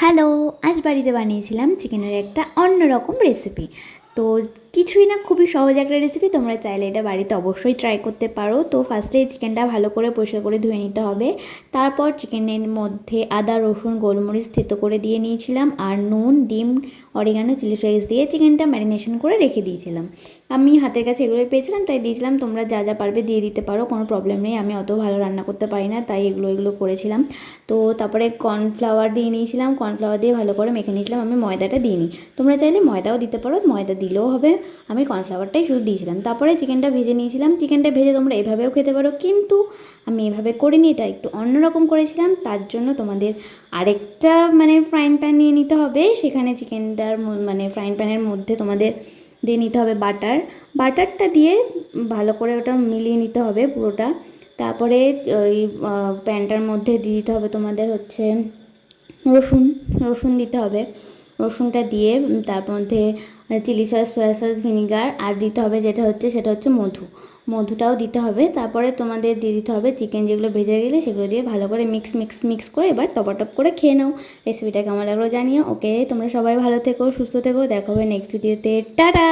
Hello, আজ বাড়িতে বানিয়েছিলাম চিকেনের একটা অন্যরকম রেসিপি। তো কিছুই না, খুবই সহজ একটা রেসিপি। তোমরা চাইলে এটা বাড়িতে অবশ্যই ট্রাই করতে পারো। তো ফার্স্টে চিকেনটা ভালো করে পরিষ্কার করে ধুয়ে নিতে হবে। তারপর চিকেনের মধ্যে আদা, রসুন, গোলমরিচ থেতো করে দিয়ে নিয়েছিলাম, আর নুন, ডিম, অরিগানো, চিলি ফ্লেক্স দিয়ে চিকেনটা ম্যারিনেশন করে রেখে দিয়েছিলাম। আমি হাতের কাছে এগুলোই পেয়েছিলাম তাই দিয়েছিলাম। তোমরা যা যা পারবে দিয়ে দিতে পারো, কোনো প্রবলেম নেই। আমি অত ভালো রান্না করতে পারি না, তাই এগুলো করেছিলাম। তো তারপরে কর্নফ্লাওয়ার দিয়ে নিয়েছিলাম, কর্নফ্লাওয়ার দিয়ে ভালো করে মেখে নিয়েছিলাম। আমি ময়দাটা দিইনি, তোমরা চাইলে ময়দাও দিতে পারো, ময়দা দিলেও হবে। আমি কর্নফ্লাওয়ারটাই শুধু দিয়েছিলাম। তারপরে চিকেনটা ভেজে নিয়েছিলাম। চিকেনটা ভেজে তোমরা এভাবেও খেতে পারো, কিন্তু আমি এভাবে করিনি, এটা একটু অন্যরকম করেছিলাম। তার জন্য তোমাদের আরেকটা ফ্রাইং প্যান নিয়ে নিতে হবে। সেখানে চিকেনটার ফ্রাইং প্যানের মধ্যে তোমাদের দিয়ে নিতে হবে বাটারটা দিয়ে ভালো করে ওটা মিলিয়ে নিতে হবে পুরোটা। তারপরে ওই প্যানটার মধ্যে দিয়ে দিতে হবে তোমাদের রসুন দিতে হবে। রসুনটা দিয়ে তার মধ্যে chilli sauce, soya sauce, vinegar, আর দিতে হবে সেটা হচ্ছে মধুটাও দিতে হবে। তারপরে তোমাদের দিয়ে দিতে হবে চিকেন, যেগুলো ভেজে গেলে সেগুলো দিয়ে ভালো করে মিক্স করে এবার টপাটপ করে খেয়ে নাও। রেসিপিটা কেমন লাগলো জানিও। ওকে, তোমরা সবাই ভালো থেকো, সুস্থ থেকো, দেখা হবে নেক্সট ভিডিওতে। টাটা।